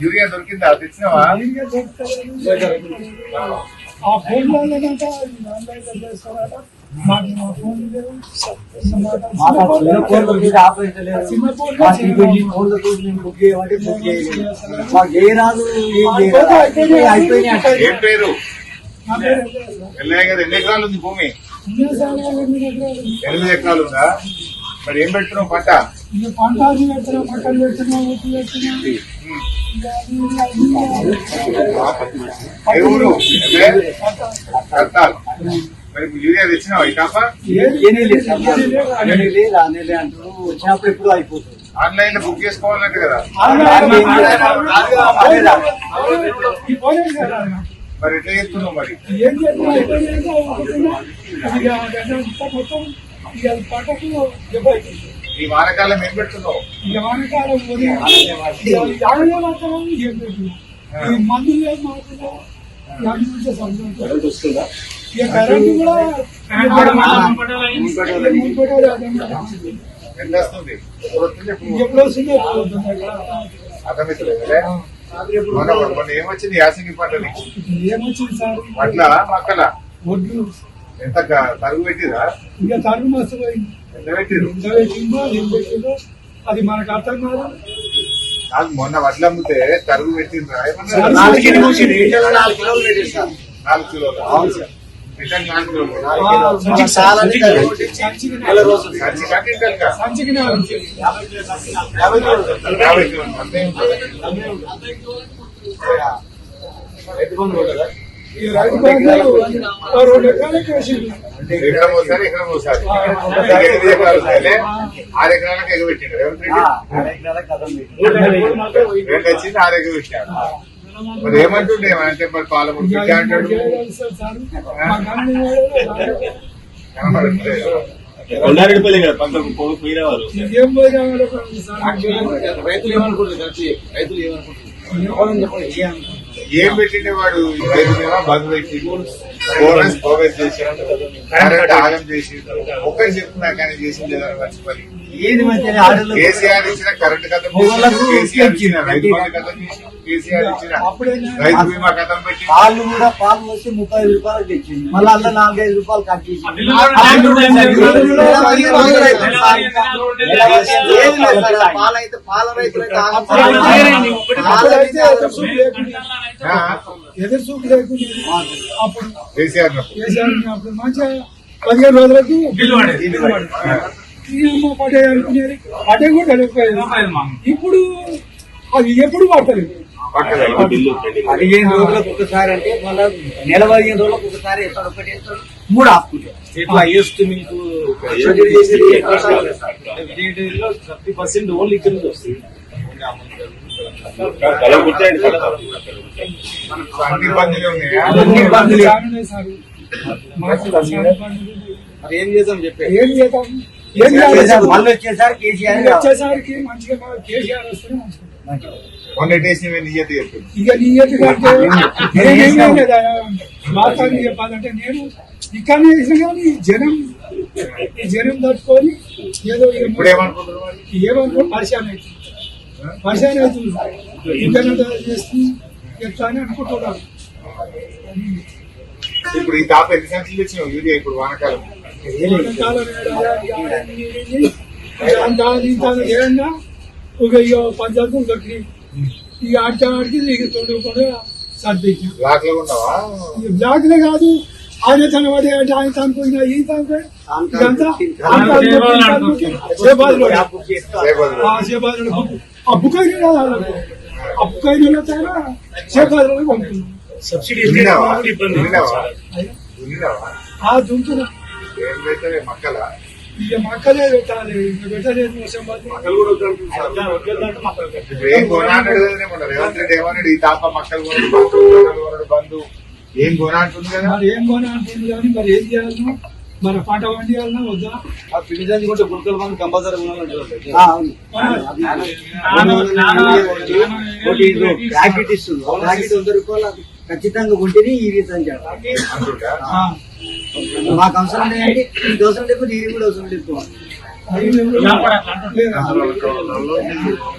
Urea దొరికిందా? తెచ్చినావా? ఆ phone వాళ్ళంట చేస్తారట. మాకు మా ఫోన్ లేదు. ఏం పేరు? ఎన్ని ఎకరాలు ఉంది భూమి? 8 ఎకరాలు ఉందా? మరి ఏం పెడుతున్నావు పంట? పంట పెడుతున్నాం, పక్కన పెడుతున్నాం, ఒట్టు పెడుతున్నాం. మరి యూరియా తెచ్చినావా? ఈ కాప వచ్చినప్పుడు ఎప్పుడు అయిపోతుంది. ఆన్లైన్ లో బుక్ చేసుకోవాలంటే కదా. మరి ఎట్లా చెప్తున్నావు? మరి ఏం పంటకు ఈ వానకాలం ఏం పెడుతున్నావు? వానకాలం మందు లేదు మాకు వస్తుందా? కరెంట్ కూడా ఎంత వస్తుంది? ఎప్పుడు వస్తుందో అర్థమవుతుంది. మొన్న ఏమొచ్చింది? యాసంగి పంటని ఏమొచ్చింది సార్? వడ్ల మక్కల ఒడ్లు ఎంత తరుగు పెట్టిరా? ఇంకా తరుగు మస్తు పోయింది. ఎంత పెట్టిరు? ఎంత పెట్టిందో ఏం పెట్టిందో అది మనకు అర్థం కాదు. నాకు మొన్న వడ్లు అమ్మితే తరుగు పెట్టిండ్రా? 4 కిలోలు పెట్టిస్తారు. 4 కిలోలు రిటర్న్ 4 కిలోలు సంచికి 50 కిలోలు అంతే ఉంటుంది. ఈ రైతు బంధు 2 ఎకరాలకి వేసింది. ఎకరం ఒకసారి 8 ఎకరాలు వస్తాయి. 6 ఎకరాలకు ఎగబెట్టిండు రేవంత్ రెడ్డి. 2 వచ్చింది, 6 ఎగబెట్టాడు. మరి ఏమంటుండే అంటే మరి పాలమూరు బిడ్డ అంటాడు. కొండారెడ్డిపల్లి కదా పంతకు పోయిన వారు. రైతులు ఏమనుకుంటారు? రైతులు ఏమనుకుంటారు? ఏం పెట్టిండే వాడు? రైతు మీద బంద్ పెట్టి బోనస్ బోగస్ చేసి కరెంట్ ఆగం చేసి ఒక్కటి చెప్తున్నా కానీ చేసింది లేదా మర్చిపోయి. ఏది మంచి కేసీఆర్ ఇచ్చిన కరెంట్ కథ, కేసీఆర్ ఇచ్చిన రైతు బంధు కథ, కేసీఆర్ ఇచ్చిన రైతు బీమా కథం పెట్టి పాలు కూడా పాలు వచ్చి 35 రూపాయలు తెచ్చింది. మళ్ళీ అందులో 4-5 రూపాయలు కట్ చేసి పాలైతే పాల రైతులు ఎదురు చూపు లేకుండా అప్పుడు కేసీఆర్ అప్పుడు మంచిగా 15 రోజులకు పడే అనుకునేది. పడే కూడా తెలియకపోయేది. ఇప్పుడు అది ఎప్పుడు పడతలేదు. 15 రోజులకు ఒకసారి అంటే మళ్ళీ నెల 15 రోజులకు ఒకసారి వేస్తాడు. ఒకటి వేస్తాడు, 3 ఆపుకుంటాడు. ఇట్లా అయ్యేస్తూ మీకు 30% ఓన్లీ ఇక్కడ నుంచి వస్తుంది. అన్ని ఇబ్బందులు ఉన్నాయా? మరి ఏం చేద్దాం చెప్పే? ఏం చేద్దాం? మళ్ళీ వచ్చేసరికి కేసీఆర్ వచ్చేసరికి మంచిగా కేసీఆర్ వస్తే మంచిగా. మొన్న టేస్ట్ నిజత చెప్పింది. ఇక నియతి కంటే నేనేం లేదా వాస్తవాన్ని చెప్పాలంటే నేను ఇక్కడనే వేసిన కానీ ఈ జనం తట్టుకొని ఏదో ఇప్పుడు ఏమనుకుంటున్నారు? పరిశాన్ అవుతుంది. ఇంటర్నెట్ చేస్తుంది ఎట్లా అని అనుకుంటున్నాను. ఇప్పుడు ఈ తాప ఎన్ని సంచులు తెచ్చినావు యూరియా? ఇప్పుడు వానకాలం పంచాయతీ ఒకటి ఈ ఆడికి తోడుకుండా సర్దించా. బ్లాక్ లో ఉన్నావా? బ్లాక్లే కాదు, ఆయన తనవాడే అంటే ఆయన తనుకున్నా ఈ తనకు ఇదంతా ఆ బుక్ అయిన ఆ బుక్ అయిన చేపాదులో పంపుతున్నాం. సబ్సిడీ దుంతున్నా ఏం పెట్టలే మక్కల ఇక మక్కలే పెట్టాలి. ఇంకా పెట్టలేదు. ఏం కొనాడు మొన్న రేవంత్ రెడ్డి ఏమన్నాడు? ఈ తాప మక్కలు కొనడు, బంధు ఏం కొనా అంటుంది కదా. మరి ఏం కొనా అంటుంది కానీ మరి ఏం చేయాలి? మన పంట పండియాలన్నా వద్దా? పిండి కొంటే గుర్తుల మంది కంపల్సరీ ప్యాకెట్ ఇస్తుంది. ప్యాకెట్ 100 రూపాయలు ఖచ్చితంగా కొంటేనే ఈ రీతి అని చెప్పాలి. మాకు అవసరం లేదంటే ఇది అవసరం లేకపోతే ఇది కూడా అవసరం లేదు.